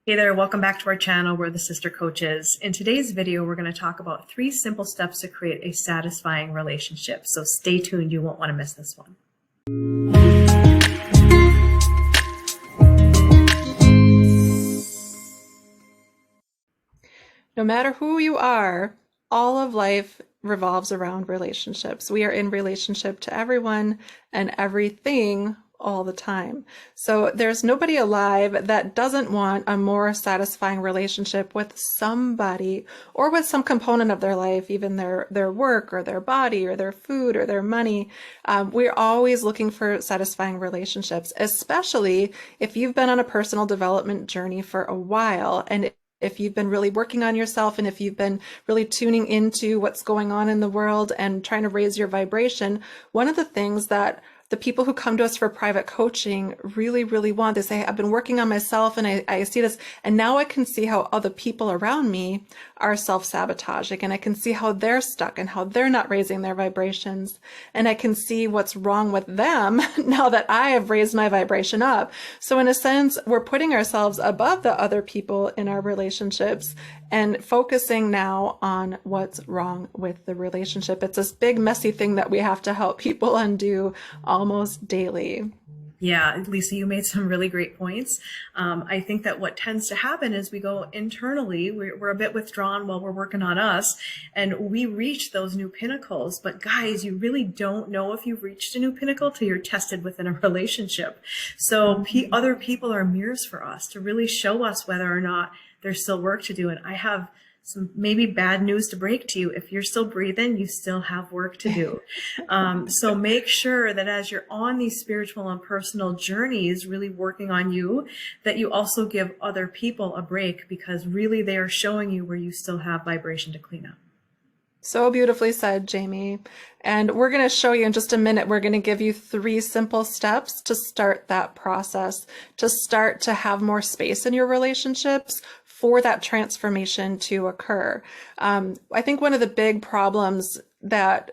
Hey there, welcome back to our channel. We're the Sister Coaches. In today's video, we're going to talk about 3 simple steps to create a satisfying relationship. So stay tuned, you won't want to miss this one. No matter who you are, all of life revolves around relationships. We are in relationship to everyone and everything all the time. So there's nobody alive that doesn't want a more satisfying relationship with somebody or with some component of their life, even their work or their body or their food or their money. We're always looking for satisfying relationships, especially if you've been on a personal development journey for a while. And if you've been really working on yourself and if you've been really tuning into what's going on in the world and trying to raise your vibration, one of the things that the people who come to us for private coaching really want, they say, I've been working on myself and I see this, and now I can see how other people around me are self-sabotaging, and I can see how they're stuck and how they're not raising their vibrations. And I can see what's wrong with them now that I have raised my vibration up. So in a sense, we're putting ourselves above the other people in our relationships and focusing now on what's wrong with the relationship. It's this big messy thing that we have to help people undo almost daily. Yeah, Lisa, you made some really great points. I think that what tends to happen is we go internally, we're a bit withdrawn while we're working on us, and we reach those new pinnacles. But guys, you really don't know if you've reached a new pinnacle till you're tested within a relationship. So other people are mirrors for us to really show us whether or not there's still work to do. And I have some maybe bad news to break to you. If you're still breathing, you still have work to do. So make sure that as you're on these spiritual and personal journeys, really working on you, that you also give other people a break, because really they are showing you where you still have vibration to clean up. So beautifully said, Jamie. And we're going to show you in just a minute, we're going to give you 3 simple steps to start that process, to start to have more space in your relationships for that transformation to occur. I think one of the big problems that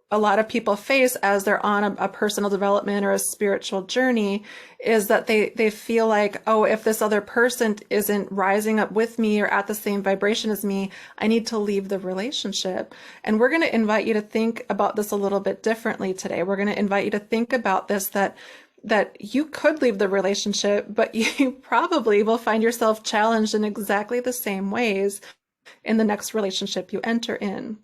a lot of people face as they're on a personal development or a spiritual journey is that they feel like, oh, if this other person isn't rising up with me or at the same vibration as me, I need to leave the relationship. And we're going to invite you to think about this a little bit differently today. We're going to invite you to think about this, that you could leave the relationship, but you probably will find yourself challenged in exactly the same ways in the next relationship you enter in.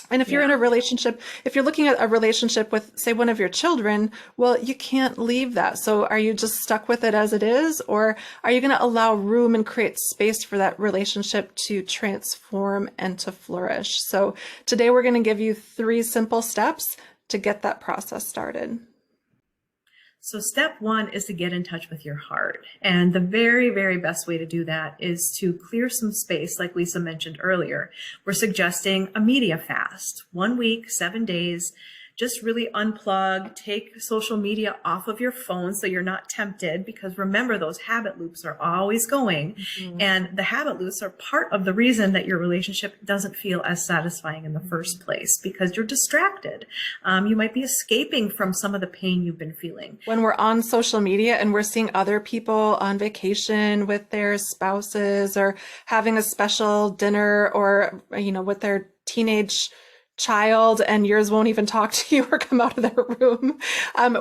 And if you're in a relationship, if you're looking at a relationship with, say, one of your children, well, you can't leave that. So are you just stuck with it as it is? Or are you going to allow room and create space for that relationship to transform and to flourish? So today we're going to give you 3 simple steps to get that process started. So step 1 is to get in touch with your heart. And the very best way to do that is to clear some space, like Lisa mentioned earlier. We're suggesting a media fast, 1 week, 7 days. Just really unplug, take social media off of your phone so you're not tempted, because remember, those habit loops are always going. And the habit loops are part of the reason that your relationship doesn't feel as satisfying in the first place, because you're distracted. You might be escaping from some of the pain you've been feeling. When we're on social media and we're seeing other people on vacation with their spouses or having a special dinner or, with their teenage child, and yours won't even talk to you or come out of their room.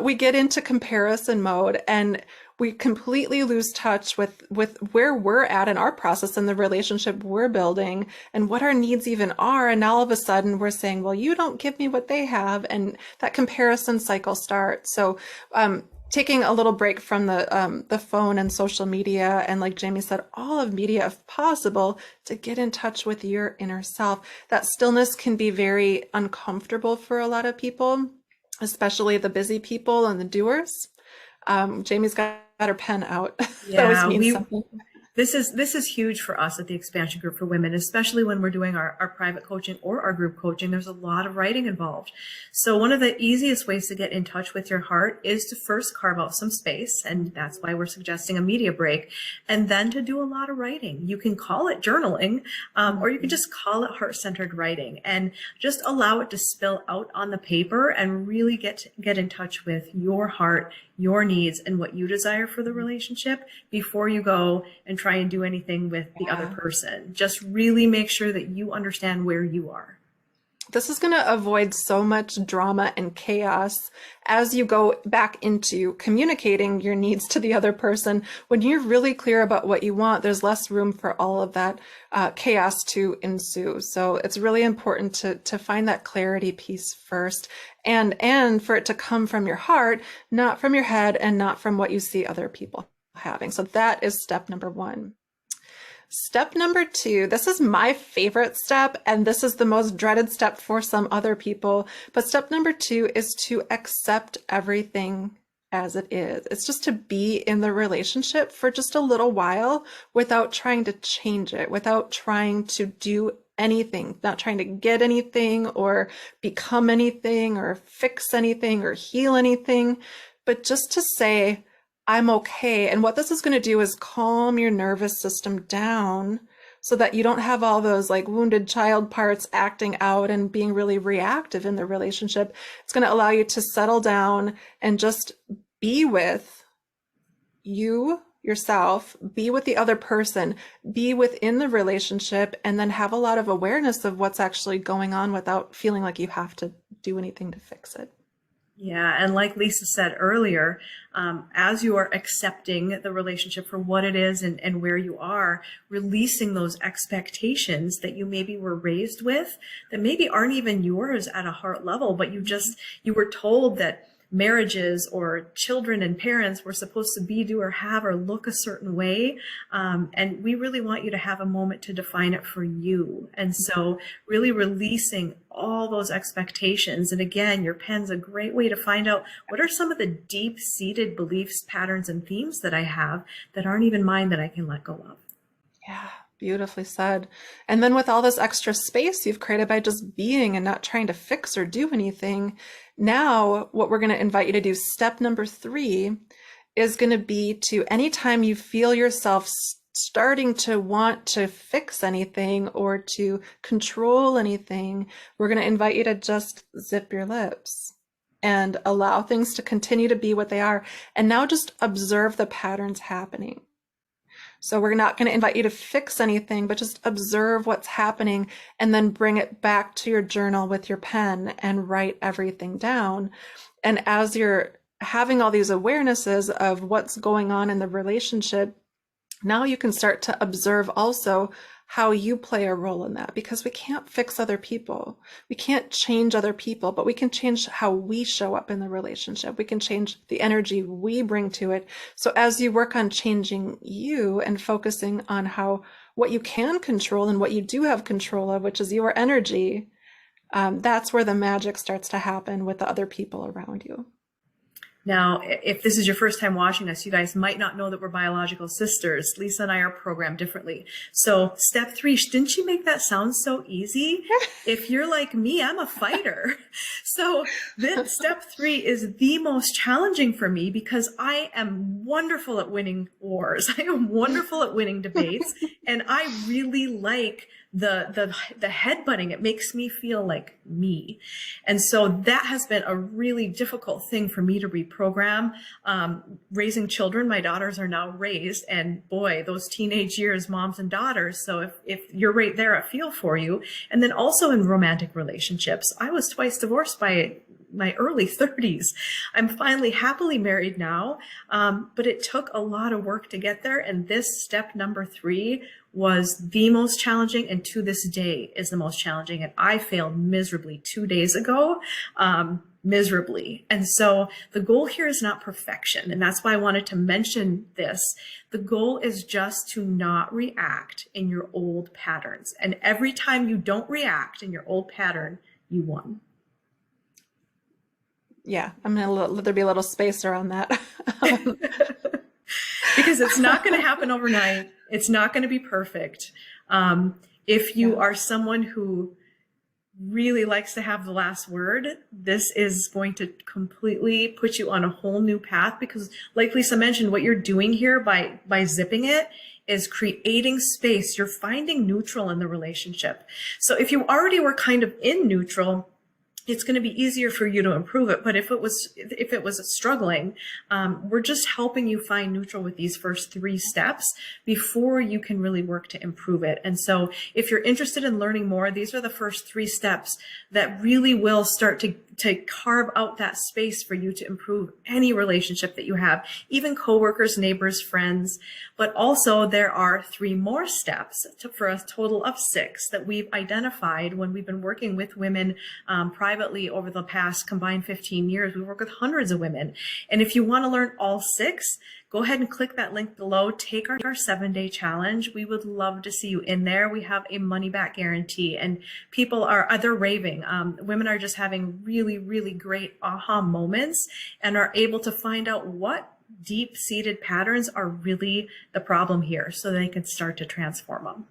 We get into comparison mode and we completely lose touch with where we're at in our process and the relationship we're building and what our needs even are. And all of a sudden we're saying, well, you don't give me what they have. And that comparison cycle starts. So, taking a little break from the phone and social media, and like Jamie said, all of media if possible, to get in touch with your inner self. That stillness can be very uncomfortable for a lot of people, especially the busy people and the doers. Jamie's got her pen out. That always means something. This is huge for us at the Expansion Group for Women, especially when we're doing our private coaching or our group coaching. There's a lot of writing involved. So one of the easiest ways to get in touch with your heart is to first carve out some space. And that's why we're suggesting a media break, and then to do a lot of writing. You can call it journaling, or you can just call it heart-centered writing, and just allow it to spill out on the paper and really get in touch with your heart, your needs and what you desire for the relationship before you go and try and do anything with the other person. Just really make sure that you understand where you are. This is going to avoid so much drama and chaos as you go back into communicating your needs to the other person. When you're really clear about what you want, there's less room for all of that chaos to ensue. So it's really important to find that clarity piece first, and for it to come from your heart, not from your head, and not from what you see other people having. So that is step number one. Step number two, this is my favorite step, and this is the most dreaded step for some other people. But step number two is to accept everything as it is. It's just to be in the relationship for just a little while without trying to change it, without trying to do anything, not trying to get anything or become anything or fix anything or heal anything, but just to say, I'm okay. And what this is going to do is calm your nervous system down so that you don't have all those like wounded child parts acting out and being really reactive in the relationship. It's going to allow you to settle down and just be with yourself, be with the other person, be within the relationship, and then have a lot of awareness of what's actually going on without feeling like you have to do anything to fix it. Yeah. And like Lisa said earlier, as you are accepting the relationship for what it is and where you are, releasing those expectations that you maybe were raised with that maybe aren't even yours at a heart level, but you were told that marriages or children and parents were supposed to be, do, or have, or look a certain way. And we really want you to have a moment to define it for you. And so really releasing all those expectations. And again, your pen's a great way to find out what are some of the deep-seated beliefs, patterns, and themes that I have that aren't even mine that I can let go of. Yeah. Beautifully said. And then with all this extra space you've created by just being and not trying to fix or do anything, now what we're going to invite you to do, step number 3, is going to be to anytime you feel yourself starting to want to fix anything or to control anything, we're going to invite you to just zip your lips and allow things to continue to be what they are. And now just observe the patterns happening. So we're not going to invite you to fix anything, but just observe what's happening and then bring it back to your journal with your pen and write everything down. And as you're having all these awarenesses of what's going on in the relationship, now you can start to observe also how you play a role in that, because we can't fix other people. We can't change other people, but we can change how we show up in the relationship. We can change the energy we bring to it. So as you work on changing you and focusing on what you can control and what you do have control of, which is your energy, that's where the magic starts to happen with the other people around you. Now, if this is your first time watching us, you guys might not know that we're biological sisters. Lisa and I are programmed differently. So step 3, didn't she make that sound so easy? If you're like me, I'm a fighter. So then step 3 is the most challenging for me because I am wonderful at winning wars. I am wonderful at winning debates. And I really like the headbutting. It makes me feel like me. And so that has been a really difficult thing for me to reprogram. Raising children, my daughters are now raised, and boy, those teenage years, moms and daughters. So if you're right there, I feel for you. And then also in romantic relationships, I was twice divorced by my early 30s. I'm finally happily married now, but it took a lot of work to get there. And this step number 3 was the most challenging, and to this day is the most challenging. And I failed miserably 2 days ago, miserably. And so the goal here is not perfection. And that's why I wanted to mention this. The goal is just to not react in your old patterns. And every time you don't react in your old pattern, you won. Yeah, I'm going to let there be a little space around that. Because it's not going to happen overnight. It's not going to be perfect. If you are someone who really likes to have the last word, this is going to completely put you on a whole new path, because like Lisa mentioned, what you're doing here by zipping it is creating space. You're finding neutral in the relationship. So if you already were kind of in neutral, it's going to be easier for you to improve it. But if it was struggling, we're just helping you find neutral with these first 3 steps before you can really work to improve it. And so if you're interested in learning more, these are the first 3 steps that really will start to carve out that space for you to improve any relationship that you have, even coworkers, neighbors, friends. But also there are 3 more steps for a total of 6 that we've identified when we've been working with women privately over the past combined 15 years. We work with hundreds of women. And if you want to learn all 6, go ahead and click that link below. Take our 7-day challenge. We would love to see you in there. We have a money back guarantee, and people they're raving. Women are just having really, really great aha moments and are able to find out what deep-seated patterns are really the problem here so they can start to transform them.